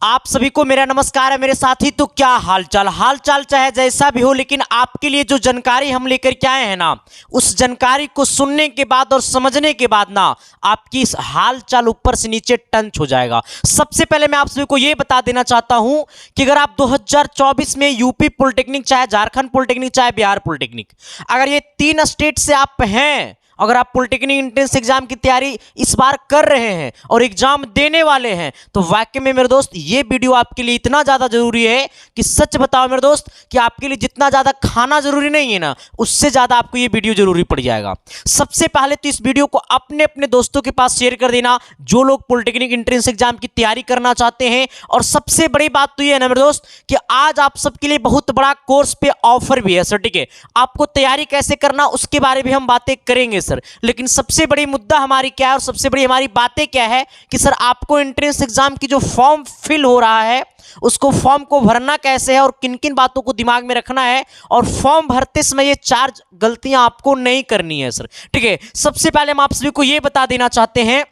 आप सभी को मेरा नमस्कार है मेरे साथी। तो क्या हालचाल चाहे जैसा भी हो, लेकिन आपके लिए जो जानकारी हम लेकर के आए हैं ना, उस जानकारी को सुनने के बाद और समझने के बाद ना आपकी इस हालचाल ऊपर से नीचे टंच हो जाएगा। सबसे पहले मैं आप सभी को यह बता देना चाहता हूं कि अगर आप 2024 में यूपी पॉलिटेक्निक, चाहे झारखंड पॉलिटेक्निक, चाहे बिहार पॉलिटेक्निक, अगर ये 3 स्टेट से आप हैं, अगर आप पॉलिटेक्निक एंट्रेंस एग्जाम की तैयारी इस बार कर रहे हैं और एग्जाम देने वाले हैं, तो वाकई में मेरे दोस्त ये वीडियो आपके लिए इतना ज्यादा जरूरी है कि सच बताओ मेरे दोस्त कि आपके लिए जितना ज्यादा खाना जरूरी नहीं है ना, उससे ज्यादा आपको ये वीडियो जरूरी पड़ जाएगा। सबसे पहले तो इस वीडियो को अपने अपने दोस्तों के पास शेयर कर देना जो लोग पॉलिटेक्निक एंट्रेंस एग्जाम की तैयारी करना चाहते हैं। और सबसे बड़ी बात तो ये है ना मेरे दोस्त कि आज आप सबके लिए बहुत बड़ा कोर्स पे ऑफर भी है सर। ठीक है, आपको तैयारी कैसे करना उसके बारे में हम बातें करेंगे सर, लेकिन सबसे बड़ी मुद्दा हमारी क्या है और सबसे बड़ी हमारी बातें क्या है कि सर आपको एंट्रेंस एग्जाम की जो फॉर्म फिल हो रहा है उसको फॉर्म को भरना कैसे है और किन किन बातों को दिमाग में रखना है, और फॉर्म भरते समय ये 4 गलतियां आपको नहीं करनी है सर। ठीक है, सबसे पहले हम आप सभी को ये बता देना चाहते हैं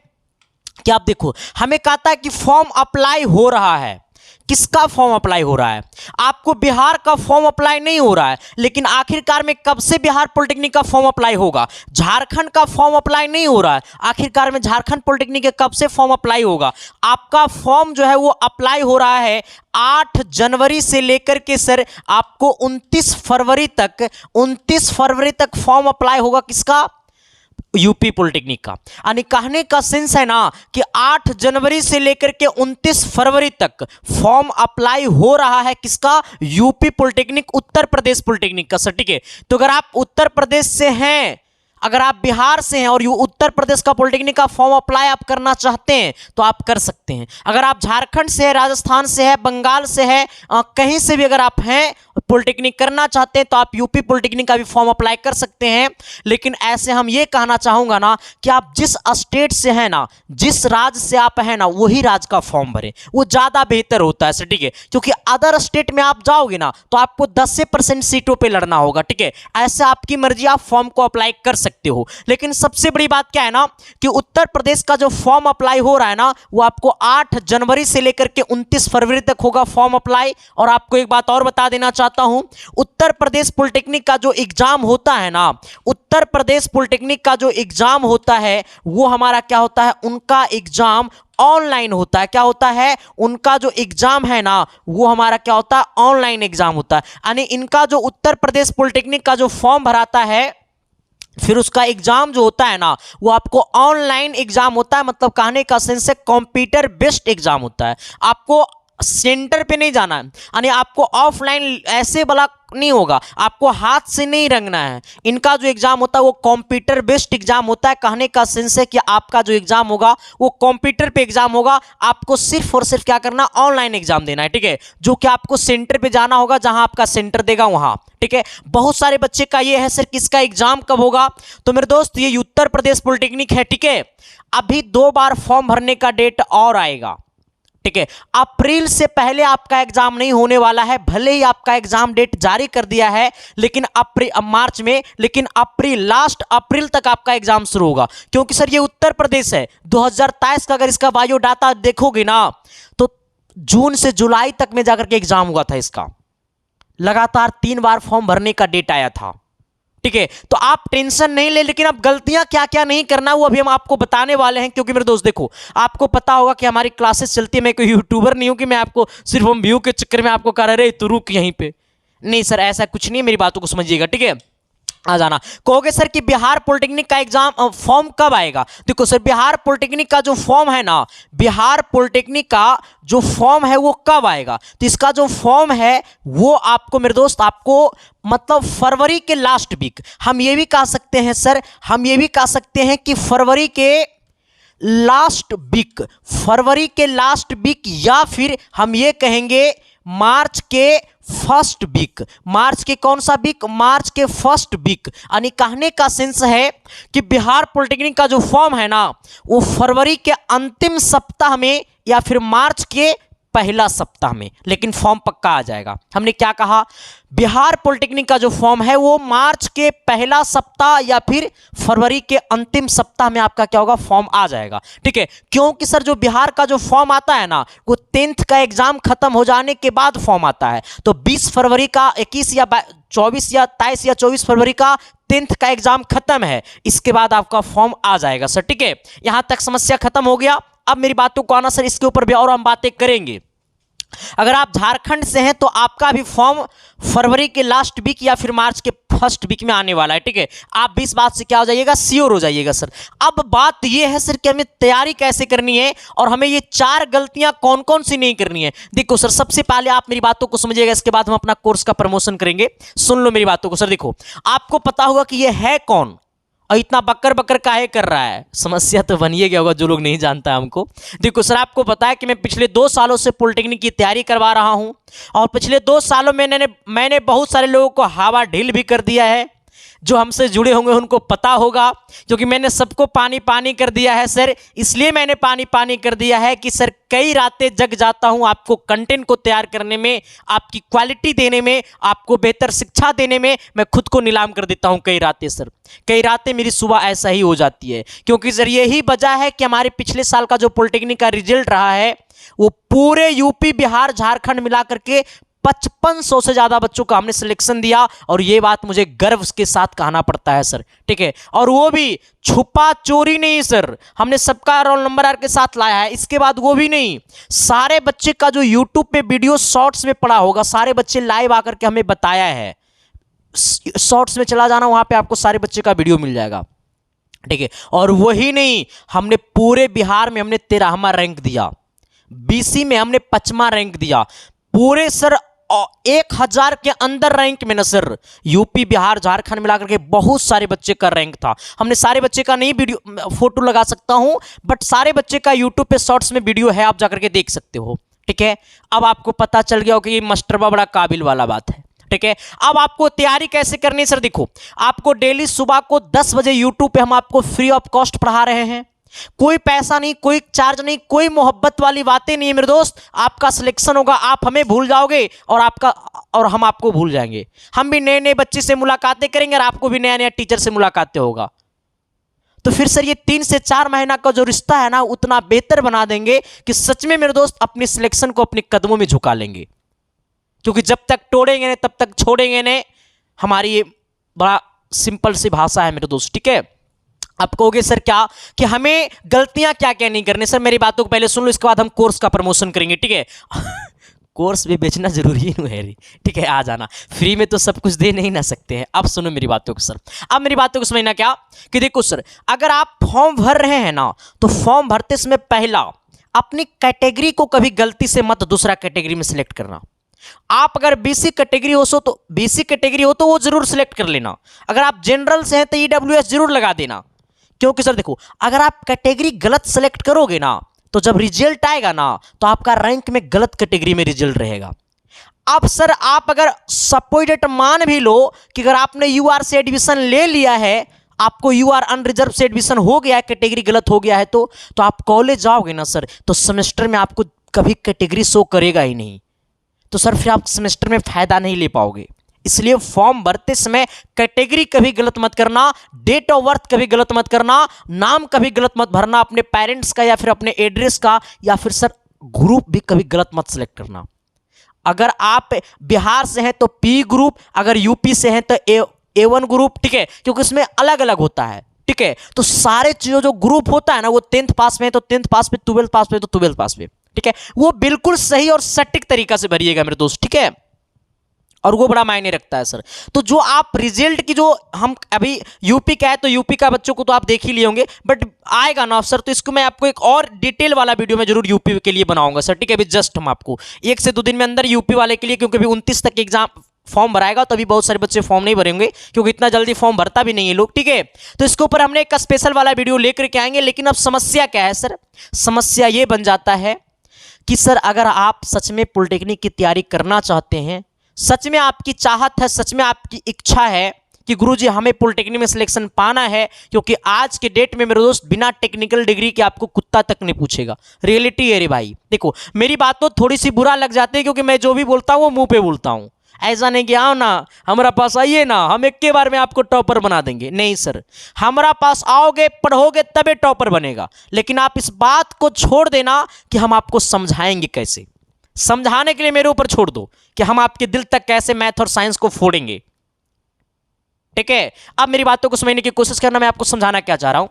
कि आप देखो, हमें कहता है कि फॉर्म अप्लाई हो रहा है। किसका फॉर्म अप्लाई हो रहा है? आपको बिहार का फॉर्म अप्लाई नहीं हो रहा है, लेकिन आखिरकार में कब से बिहार पॉलिटेक्निक का फॉर्म अप्लाई होगा? झारखंड का फॉर्म अप्लाई नहीं हो रहा है, आखिरकार में झारखंड पॉलिटेक्निक के कब से फॉर्म अप्लाई होगा? आपका फॉर्म जो है वो अप्लाई हो रहा है 8 जनवरी से लेकर के सर आपको 29 फरवरी तक फॉर्म अप्लाई होगा। किसका? यूपी पॉलिटेक्निक का। यानी कहने का सेंस है ना कि 8 जनवरी से लेकर के 29 फरवरी तक फॉर्म अप्लाई हो रहा है। किसका? UP polytechnic, Uttar Pradesh polytechnic का सर। ठीक है, तो अगर आप उत्तर प्रदेश से हैं, अगर आप बिहार से हैं और उत्तर प्रदेश का पॉलिटेक्निक का फॉर्म अप्लाई आप करना चाहते हैं तो आप कर सकते हैं। अगर आप झारखंड से है, राजस्थान से है, बंगाल से है, कहीं से भी अगर आप हैं पॉलिटेक्निक करना चाहते हैं तो आप यूपी पॉलिटेक्निक का भी फॉर्म अप्लाई कर सकते हैं। लेकिन ऐसे हम ये कहना चाहूंगा ना कि आप जिस स्टेट से हैं ना, जिस राज्य से आप हैं ना, वही राज्य का फॉर्म भरें, वो ज्यादा बेहतर होता है सर। ठीक है, क्योंकि अदर स्टेट में आप जाओगे ना तो आपको 10% सीटों पर लड़ना होगा। ठीक है, ऐसे आपकी मर्जी, आप फॉर्म को अप्लाई कर सकते हो। लेकिन सबसे बड़ी बात क्या है ना कि उत्तर प्रदेश का जो फॉर्म अप्लाई हो रहा है ना, वो आपको 8 जनवरी से लेकर के 29 फरवरी तक होगा फॉर्म अप्लाई। और आपको एक बात और बता देना चाहता हूं, उत्तर प्रदेश पॉलिटेक्निक का जो एग्जाम होता है ना, उत्तर प्रदेश पॉलिटेक्निक का जो एग्जाम होता है वो हमारा क्या होता है, उनका एग्जाम ऑनलाइन होता है। क्या होता है? उनका जो एग्जाम है ना वो हमारा क्या होता है, ऑनलाइन एग्जाम होता है। यानी इनका जो उत्तर प्रदेश पॉलिटेक्निक का जो फॉर्म भराता है, फिर उसका एग्जाम जो होता है ना वो आपको ऑनलाइन एग्जाम होता है। मतलब कहने का सेंस है कंप्यूटर बेस्ड एग्जाम होता है। आपको सेंटर पे नहीं जाना है, यानी आपको ऑफलाइन ऐसे वाला नहीं होगा, आपको हाथ से नहीं रंगना है। इनका जो एग्जाम होता है वो कंप्यूटर बेस्ड एग्जाम होता है। कहने का सेंस है कि आपका जो एग्जाम होगा वो कंप्यूटर पे एग्जाम होगा। आपको सिर्फ और सिर्फ क्या करना, ऑनलाइन एग्जाम देना है। ठीक है, जो कि आपको सेंटर पे जाना होगा, जहां आपका सेंटर देगा वहां। ठीक है, बहुत सारे बच्चे का ये है सर किसका एग्जाम कब होगा, तो मेरे दोस्त ये उत्तर प्रदेश पॉलिटेक्निक है। ठीक है, अभी 2 बार फॉर्म भरने का डेट और आएगा। ठीक है, अप्रैल से पहले आपका एग्जाम नहीं होने वाला है। भले ही आपका एग्जाम डेट जारी कर दिया है, लेकिन मार्च में, लेकिन लास्ट अप्रैल तक आपका एग्जाम शुरू होगा। क्योंकि सर ये उत्तर प्रदेश है। 2023 का अगर इसका बायोडाटा देखोगे ना तो जून से जुलाई तक में जाकर के एग्जाम हुआ था इसका। लगातार 3 बार फॉर्म भरने का डेट आया था। ठीक है, तो आप टेंशन नहीं ले, लेकिन अब गलतियां क्या क्या नहीं करना वो अभी हम आपको बताने वाले हैं। क्योंकि मेरे दोस्त देखो, आपको पता होगा कि हमारी क्लासेस चलती है। मैं कोई यूट्यूबर नहीं हूं कि मैं आपको सिर्फ हम व्यू के चक्कर में आपको कह रहे तू रुक यहीं पे। नहीं सर, ऐसा कुछ नहीं है, मेरी बातों को समझिएगा। ठीक है, आ जाना। कहोगे सर कि बिहार पॉलिटेक्निक का एग्जाम फॉर्म कब आएगा? देखो सर, बिहार पॉलिटेक्निक का जो फॉर्म है ना, बिहार पॉलिटेक्निक का जो फॉर्म है वो कब आएगा? तो इसका जो फॉर्म है वो आपको मेरे दोस्त, आपको मतलब फरवरी के लास्ट वीक, हम ये भी कह सकते हैं सर, हम ये भी कह सकते हैं कि फरवरी के लास्ट वीक, या फिर हम ये कहेंगे मार्च के फर्स्ट वीक। मार्च के कौन सा वीक? मार्च के फर्स्ट वीक। यानी कहने का सेंस है कि बिहार पॉलिटेक्निक का जो फॉर्म है ना वो फरवरी के अंतिम सप्ताह में या फिर मार्च के पहला सप्ताह में, लेकिन फॉर्म पक्का आ जाएगा। हमने क्या कहा, बिहार पॉलिटेक्निक का जो फॉर्म है वो मार्च के पहला सप्ताह या फिर फरवरी के अंतिम सप्ताह में आपका क्या होगा, फॉर्म आ जाएगा। ठीक है, क्योंकि सर जो बिहार का जो फॉर्म आता है ना, वो 10th का एग्जाम खत्म हो जाने के बाद फॉर्म आता है। तो 20 फरवरी का 21 या 24 या 23 या 24 फरवरी का 10th का एग्जाम खत्म है, इसके बाद आपका फॉर्म आ जाएगा सर। ठीक है, यहां तक समस्या खत्म हो गया। अब मेरी बातों को आना सर, इसके ऊपर भी और हम बातें करेंगे। अगर आप झारखंड से हैं तो आपका भी फॉर्म फरवरी के लास्ट वीक या फिर मार्च के फर्स्ट वीक में आने वाला है। ठीक है, आप भी इस बात से क्या हो जाइएगा, श्योर हो जाइएगा सर। अब बात यह है सर कि हमें तैयारी कैसे करनी है और हमें ये 4 गलतियां कौन कौन सी नहीं करनी है। देखो सर, सबसे पहले आप मेरी बातों को समझिएगा, इसके बाद हम अपना कोर्स का प्रमोशन करेंगे। सुन लो मेरी बातों को सर। देखो, आपको पता होगा कि ये है कौन और इतना बकर बकर काहे कर रहा है, समस्या तो बनिए गया होगा जो लोग नहीं जानता हमको। देखो सर, आपको पता है कि मैं पिछले 2 सालों से पॉलिटेक्निक की तैयारी करवा रहा हूं और पिछले 2 सालों में मैंने बहुत सारे लोगों को हवा ढील भी कर दिया है। जो हमसे जुड़े होंगे उनको पता होगा, क्योंकि मैंने सबको पानी पानी कर दिया है सर। इसलिए मैंने पानी पानी कर दिया है कि सर कई रातें जग जाता हूं आपको कंटेंट को तैयार करने में, आपकी क्वालिटी देने में, आपको बेहतर शिक्षा देने में मैं खुद को नीलाम कर देता हूं कई रातें सर। कई रातें मेरी सुबह ऐसा ही हो जाती है, क्योंकि सर यही वजह है कि हमारे पिछले साल का जो पॉलिटेक्निक का रिजल्ट रहा है वो पूरे यूपी बिहार झारखंड मिला करके 5500 से ज्यादा बच्चों का हमने सिलेक्शन दिया, और ये बात मुझे गर्व के साथ कहना पड़ता है सर। ठीक है, और वो भी छुपा चोरी नहीं सर, हमने सबका रोल नंबर आर के साथ लाया है। इसके बाद वो भी नहीं, सारे बच्चे का जो यूट्यूब पे वीडियो शॉर्ट्स में पड़ा होगा, सारे बच्चे लाइव आकर के हमें बताया है। शॉर्ट्स में चला जाना, वहां पे आपको सारे बच्चे का वीडियो मिल जाएगा। ठीक है, और वही नहीं, हमने पूरे बिहार में हमने 13वां रैंक दिया, बीसी में हमने 5वां रैंक दिया, पूरे सर 1000 के अंदर रैंक में ना सर यूपी बिहार झारखंड मिलाकर के बहुत सारे बच्चे का रैंक था। हमने सारे बच्चे का नहीं वीडियो फोटो लगा सकता हूं, बट सारे बच्चे का यूट्यूब पे शॉर्ट्स में वीडियो है, आप जाकर के देख सकते हो। ठीक है, अब आपको पता चल गया हो कि ये मास्टरबा बड़ा काबिल वाला बात है। ठीक है, अब आपको तैयारी कैसे करनी है सर। देखो, आपको डेली सुबह को 10 बजे यूट्यूब पे हम आपको फ्री ऑफ कॉस्ट पढ़ा रहे हैं। कोई पैसा नहीं, कोई चार्ज नहीं, कोई मोहब्बत वाली बातें नहीं है मेरे दोस्त। आपका सिलेक्शन होगा, आप हमें भूल जाओगे और हम आपको भूल जाएंगे। हम भी नए नए बच्चे से मुलाकातें करेंगे और आपको भी नया नया टीचर से मुलाकातें होगा। तो फिर सर ये 3 से 4 महीना का जो रिश्ता है ना, उतना बेहतर बना देंगे कि सच में मेरे दोस्त अपनी सिलेक्शन को अपने कदमों में झुका लेंगे। क्योंकि जब तक तोड़ेंगे नहीं तब तक छोड़ेंगे नहीं, हमारी ये बड़ा सिंपल सी भाषा है मेरे दोस्त। ठीक है, आप कहोगे सर क्या कि हमें गलतियां क्या क्या नहीं करनी। सर मेरी बातों को पहले सुन लो, इसके बाद हम कोर्स का प्रमोशन करेंगे। ठीक है कोर्स भी बेचना जरूरी नहीं है। ठीक है, आ जाना, फ्री में तो सब कुछ दे नहीं ना सकते हैं। अब सुनो मेरी बातों को सर, अब मेरी बातों को समझना क्या कि देखो सर, अगर आप फॉर्म भर रहे हैं ना, तो फॉर्म भरते समय पहला अपनी कैटेगरी को कभी गलती से मत दूसरा कैटेगरी में सिलेक्ट करना। आप अगर बीसी कैटेगरी हो तो वो जरूर सिलेक्ट कर लेना। अगर आप जनरल से हैं तो ईडब्ल्यूएस जरूर लगा देना। क्योंकि सर देखो, अगर आप कैटेगरी गलत सेलेक्ट करोगे ना, तो जब रिजल्ट आएगा ना, तो आपका रैंक में गलत कैटेगरी में रिजल्ट रहेगा। अब सर आप अगर सपोज मान भी लो कि अगर आपने यूआर से एडमिशन ले लिया है, आपको यूआर अनरिजर्व से एडमिशन हो गया है, कैटेगरी गलत हो गया है, तो आप कॉलेज जाओगे ना सर, तो सेमेस्टर में आपको कभी कैटेगरी शो करेगा ही नहीं। तो सर फिर आप सेमेस्टर में फायदा नहीं ले पाओगे। इसलिए फॉर्म भरते समय कैटेगरी कभी गलत मत करना, डेट ऑफ बर्थ कभी गलत मत करना, नाम कभी गलत मत भरना, अपने पेरेंट्स का या फिर अपने एड्रेस का, या फिर सर ग्रुप भी कभी गलत मत सेलेक्ट करना। अगर आप बिहार से हैं तो पी ग्रुप, अगर यूपी से हैं तो A1 ग्रुप। ठीक है, क्योंकि इसमें अलग अलग होता है। ठीक है, तो सारे चीजों जो ग्रुप होता है ना, वो 10th पास में है तो 10th पास पे, 12th पास में तो 12th पास में। ठीक है, वो बिल्कुल सही और सटीक तरीका से भरिएगा मेरे दोस्त। ठीक है, और वो बड़ा मायने रखता है सर। तो जो आप रिजल्ट की जो हम अभी यूपी का है तो यूपी का बच्चों को तो आप देख ही लिए होंगे, बट आएगा ना अफसर, तो इसको मैं आपको एक और डिटेल वाला वीडियो में जरूर यूपी के लिए बनाऊंगा सर। ठीक है, अभी जस्ट हम आपको 1 से 2 दिन में अंदर यूपी वाले के लिए, क्योंकि अभी 29 तक एग्जाम फॉर्म भराएगा, तो अभी बहुत सारे बच्चे फॉर्म नहीं भरेंगे, क्योंकि इतना जल्दी फॉर्म भरता भी नहीं है लोग। ठीक है, तो इसके ऊपर हमने एक स्पेशल वाला वीडियो लेकर के आएंगे। लेकिन अब समस्या क्या है सर, समस्या ये बन जाता है कि सर अगर आप सच में पॉलिटेक्निक की तैयारी करना चाहते हैं, सच में आपकी चाहत है, सच में आपकी इच्छा है कि गुरुजी हमें पॉलिटेक्निक में सिलेक्शन पाना है, क्योंकि आज के डेट में मेरे दोस्त बिना टेक्निकल डिग्री के आपको कुत्ता तक नहीं पूछेगा। रियलिटी है रे भाई। देखो मेरी बात तो थोड़ी सी बुरा लग जाती है, क्योंकि मैं जो भी बोलता हूँ वो मुंह पे बोलता हूँ। ऐसा नहीं कि आओ ना हमारा पास आइए ना, हम एक के बार में आपको टॉपर बना देंगे। नहीं सर, हमारा पास आओगे पढ़ोगे तबे टॉपर बनेगा। लेकिन आप इस बात को छोड़ देना कि हम आपको समझाएंगे कैसे। समझाने के लिए मेरे ऊपर छोड़ दो कि हम आपके दिल तक कैसे मैथ और साइंस को फोड़ेंगे। ठीक है, अब मेरी बातों को समझने की कोशिश करना। मैं आपको समझाना क्या चाह रहा हूं,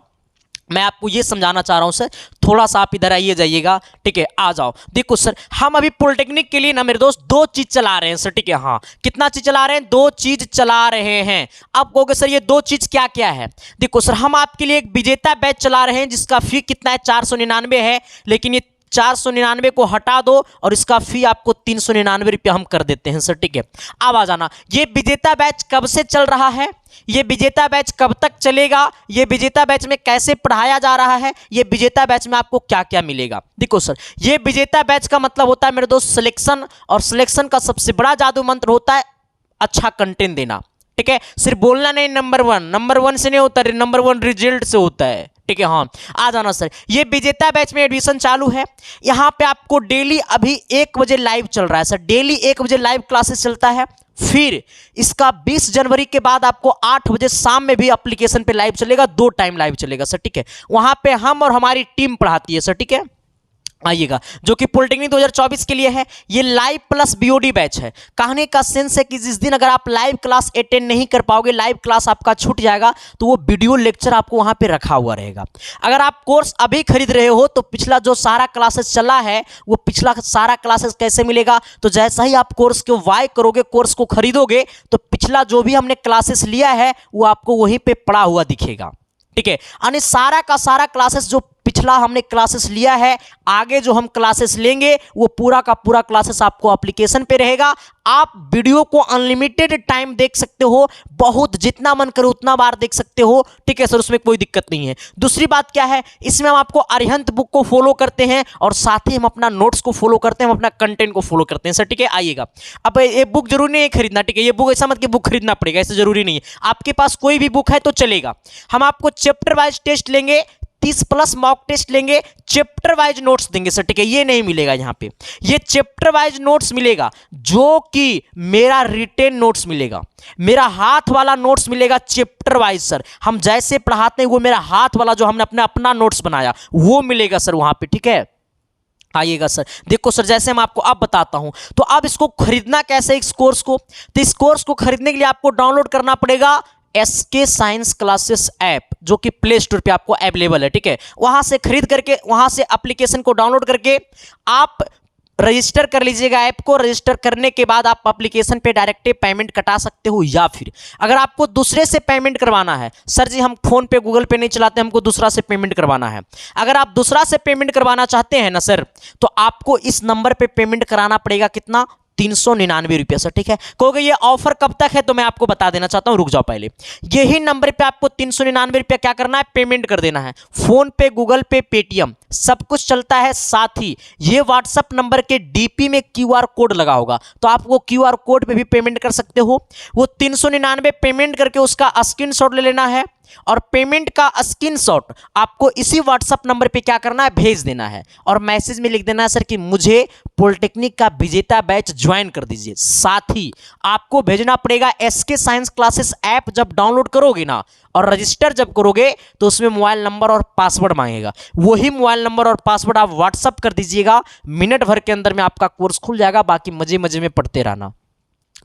मैं आपको ये समझाना चाह रहा हूं सर, थोड़ा सा आप इधर आइए जाइएगा। ठीक है, आ जाओ। देखो सर, हम अभी पॉलिटेक्निक के लिए ना मेरे दोस्त दो चीज चला रहे हैं सर। ठीक है, हाँ, कितना चीज चला रहे हैं? दो चीज चला रहे हैं। आप कहोगे सर ये दो चीज क्या क्या है? देखो सर, हम आपके लिए एक विजेता बैच चला रहे हैं जिसका फी कितना है? 499 है। लेकिन ये 499 को हटा दो और इसका फी आपको 399 रुपया हम कर देते हैं सर। ठीक है, अब आ जाना। ये विजेता बैच कब से चल रहा है? ये विजेता बैच कब तक चलेगा? ये विजेता बैच में कैसे पढ़ाया जा रहा है? ये विजेता बैच में आपको क्या क्या मिलेगा? देखो सर, ये विजेता बैच का मतलब होता है मेरे दोस्त सिलेक्शन, और सिलेक्शन का सबसे बड़ा जादू मंत्र होता है अच्छा कंटेंट देना। ठीक है, सिर्फ बोलना नहीं, नंबर वन से नहीं होता, नंबर वन रिजल्ट से होता है। ठीक है, हाँ, आ जाना सर। ये विजेता बैच में एडमिशन चालू है। यहाँ पे आपको डेली अभी 1 बजे लाइव चल रहा है सर, डेली 1 बजे लाइव क्लासेस चलता है। फिर इसका 20 जनवरी के बाद आपको 8 बजे शाम में भी एप्लीकेशन पे लाइव चलेगा, 2 टाइम लाइव चलेगा सर। ठीक है, वहां पे हम और हमारी टीम पढ़ाती है सर। ठीक है, आइएगा, जो कि पॉलिटेक्निक 2024 के लिए है। ये लाइव प्लस बीओडी बैच है। कहने का सेंस है कि जिस दिन अगर आप लाइव क्लास अटेंड नहीं कर पाओगे, लाइव क्लास आपका छूट जाएगा, तो वो वीडियो लेक्चर आपको वहां पे रखा हुआ रहेगा। अगर आप कोर्स अभी खरीद रहे हो तो पिछला जो सारा क्लासेस चला है वो पिछला सारा क्लासेस कैसे मिलेगा? तो जैसा ही आप कोर्स को बाय करोगे, कोर्स को खरीदोगे, तो पिछला जो भी हमने क्लासेस लिया है वो आपको वहीं पे पड़ा हुआ दिखेगा। ठीक है, यानी सारा का सारा क्लासेस जो पिछला हमने क्लासेस लिया है, आगे जो हम क्लासेस लेंगे वो पूरा का पूरा क्लासेस आपको एप्लीकेशन पे रहेगा। आप वीडियो को अनलिमिटेड टाइम देख सकते हो, बहुत जितना मन करे उतना बार देख सकते हो। ठीक है सर, उसमें कोई दिक्कत नहीं है। दूसरी बात क्या है, इसमें हम आपको अरिहंत बुक को फॉलो करते हैं और साथ ही हम अपना नोट्स को फॉलो करते हैं, हम अपना कंटेंट को फॉलो करते हैं सर। ठीक है, आइएगा। अब ये बुक जरूरी नहीं है खरीदना। ठीक है, ये बुक ऐसा मत कि बुक खरीदना पड़ेगा, ऐसा जरूरी नहीं है। आपके पास कोई भी बुक है तो चलेगा। हम आपको चैप्टर वाइज टेस्ट लेंगे, 30+ मॉक टेस्ट लेंगे, चैप्टर वाइज नोट्स देंगे सर। ठीक है, ये नहीं मिलेगा यहाँ पे, ये चैप्टर वाइज नोट्स मिलेगा, जो कि मेरा रिटेन नोट्स मिलेगा, मेरा हाथ वाला नोट्स मिलेगा चैप्टर वाइज सर। हम जैसे पढ़ाते हैं वो मेरा हाथ वाला जो हमने अपना नोट्स बनाया वो मिलेगा सर वहां पे। ठीक है, आइएगा सर। देखो सर, जैसे मैं आपको अब बताता हूं, तो अब इसको खरीदना कैसे इस कोर्स को? तो इस कोर्स को खरीदने के लिए आपको डाउनलोड करना पड़ेगा SK साइंस क्लासेस ऐप, जो कि प्ले स्टोर पे आपको अवेलेबल है। ठीक है, वहां से खरीद करके, वहां से एप्लीकेशन को डाउनलोड करके आप रजिस्टर कर लीजिएगा ऐप को। रजिस्टर करने के बाद आप एप्लीकेशन पे डायरेक्ट पेमेंट कटा सकते हो, या फिर अगर आपको दूसरे से पेमेंट करवाना है, सर जी हम फोन पे गूगल पे नहीं चलाते, हमको दूसरा से पेमेंट करवाना है। अगर आप दूसरा से पेमेंट करवाना चाहते हैं ना सर, तो आपको इस नंबर पे पेमेंट कराना पड़ेगा। कितना? 399 रुपया सर। ठीक है, कहोगे ये ऑफर कब तक है, तो मैं आपको बता देना चाहता हूं, रुक जाओ पहले। यही नंबर पे आपको 399 रुपया क्या करना है? पेमेंट कर देना है। फोन पे, गूगल पे, पेटीएम सब कुछ चलता है। साथ ही ये व्हाट्सएप नंबर के डीपी में QR कोड लगा होगा, तो आप वो QR कोड पे भी पेमेंट कर सकते हो। वो 399 पेमेंट करके उसका स्क्रीनशॉट ले लेना है, और पेमेंट का स्क्रीनशॉट आपको इसी व्हाट्सएप नंबर पे क्या करना है? भेज देना है, और मैसेज में लिख देना है सर कि मुझे पॉलिटेक्निक का विजेता बैच ज्वाइन कर दीजिए। साथ ही आपको भेजना पड़ेगा SK साइंस क्लासेस ऐप। जब डाउनलोड करोगे ना और रजिस्टर जब करोगे, तो उसमें मोबाइल नंबर और पासवर्ड मांगेगा। वही मोबाइल नंबर और पासवर्ड आप व्हाट्सएप कर दीजिएगा, मिनट भर के अंदर में आपका कोर्स खुल जाएगा। बाकी मजे मजे में पढ़ते रहना।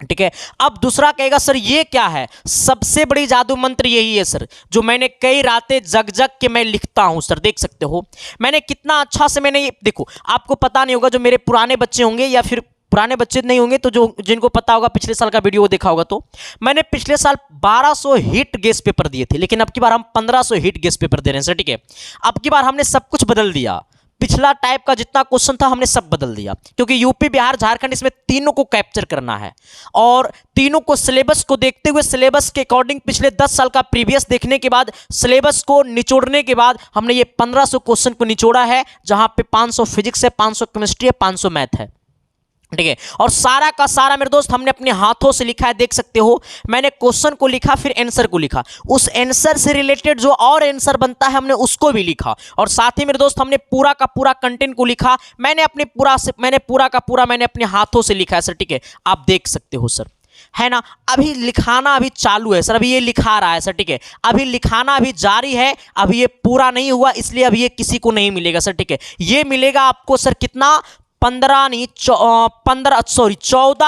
ठीक है, अब दूसरा कहेगा सर ये क्या है? सबसे बड़ी जादू मंत्र यही है सर, जो मैंने कई रातें जग जग के मैं लिखता हूं सर। देख सकते हो मैंने कितना अच्छा से मैंने ये, देखो आपको पता नहीं होगा, जो मेरे पुराने बच्चे होंगे या फिर पुराने बच्चे नहीं होंगे तो जो जिनको पता होगा पिछले साल का वीडियो देखा होगा, तो मैंने पिछले साल 1200 हिट गेस पेपर दिए थे, लेकिन अब की बार हम 1500 हिट गेस पेपर दे रहे हैं सर। ठीक है, अब की बार हमने सब कुछ बदल दिया। पिछला टाइप का जितना क्वेश्चन था हमने सब बदल दिया, क्योंकि यूपी, बिहार, झारखंड इसमें तीनों को कैप्चर करना है, और तीनों को सिलेबस को देखते हुए, सिलेबस के अकॉर्डिंग पिछले 10 साल का प्रीवियस देखने के बाद, सिलेबस को निचोड़ने के बाद हमने ये 1500 क्वेश्चन को निचोड़ा है, जहां पे 500 फिजिक्स है, 500 केमिस्ट्री है, 500 मैथ है। ठीक है। और सारा का सारा मेरे दोस्त हमने अपने हाथों से लिखा है, देख सकते हो। मैंने क्वेश्चन को लिखा, फिर आंसर को लिखा, उस आंसर से रिलेटेड जो और आंसर बनता है हमने उसको भी लिखा, और साथ ही मेरे दोस्त हमने पूरा का पूरा कंटेंट को लिखा। मैंने पूरा का पूरा मैंने अपने हाथों से लिखा है सर। ठीक है, आप देख सकते हो सर, है ना। अभी लिखाना अभी चालू है सर, अभी ये लिखा रहा है सर। ठीक है, अभी लिखाना अभी जारी है, अभी ये पूरा नहीं हुआ, इसलिए अभी ये किसी को नहीं मिलेगा सर। ठीक है, ये मिलेगा आपको सर कितना, 14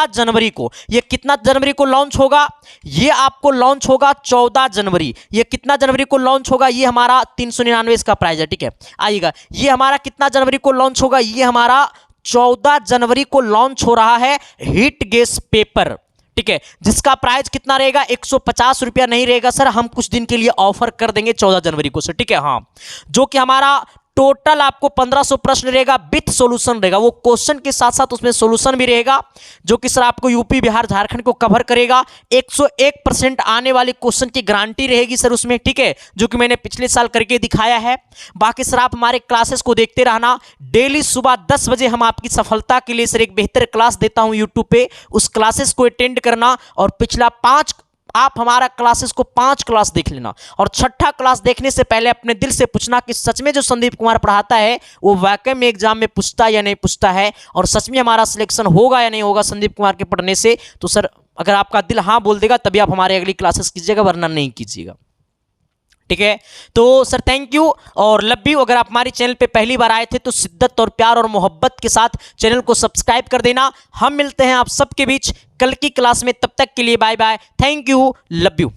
जनवरी को। ये कितना जनवरी को लॉन्च होगा, ये आपको लॉन्च होगा 14 जनवरी। ये कितना जनवरी को लॉन्च होगा, ये हमारा 399 इसका प्राइस है। ठीक है, आइएगा, ये हमारा कितना जनवरी को लॉन्च होगा, ये हमारा 14 जनवरी को लॉन्च हो रहा है हीट गैस पेपर। ठीक है, जिसका प्राइस कितना रहेगा, 150 रुपया नहीं रहेगा सर, हम कुछ दिन के लिए ऑफर कर देंगे 14 जनवरी को सर। ठीक है, हाँ, जो कि हमारा टोटल आपको 1500 प्रश्न रहेगा, विथ सॉल्यूशन रहेगा। वो क्वेश्चन के साथ साथ उसमें सॉल्यूशन भी रहेगा, जो कि सर आपको यूपी बिहार झारखंड को कवर करेगा। 101% आने वाले क्वेश्चन की गारंटी रहेगी सर उसमें। ठीक है, जो कि मैंने पिछले साल करके दिखाया है। बाकी सर आप हमारे क्लासेस को देखते रहना, डेली सुबह 10 बजे हम आपकी सफलता के लिए सर एक बेहतर क्लास देता हूं यूट्यूब पे, उस क्लासेस को अटेंड करना। और पिछला 5 आप हमारा क्लासेस को 5 क्लास देख लेना, और छठा क्लास देखने से पहले अपने दिल से पूछना कि सच में जो संदीप कुमार पढ़ाता है वो वाकई में एग्जाम में पूछता या नहीं पूछता है, और सच में हमारा सिलेक्शन होगा या नहीं होगा संदीप कुमार के पढ़ने से। तो सर अगर आपका दिल हाँ बोल देगा तभी आप हमारे अगली क्लासेस कीजिएगा, वरना नहीं कीजिएगा। ठीक है, तो सर थैंक यू और लव यू। अगर आप हमारे चैनल पे पहली बार आए थे तो शिद्दत और प्यार और मोहब्बत के साथ चैनल को सब्सक्राइब कर देना। हम मिलते हैं आप सबके बीच कल की क्लास में, तब तक के लिए bye bye, thank you, love you.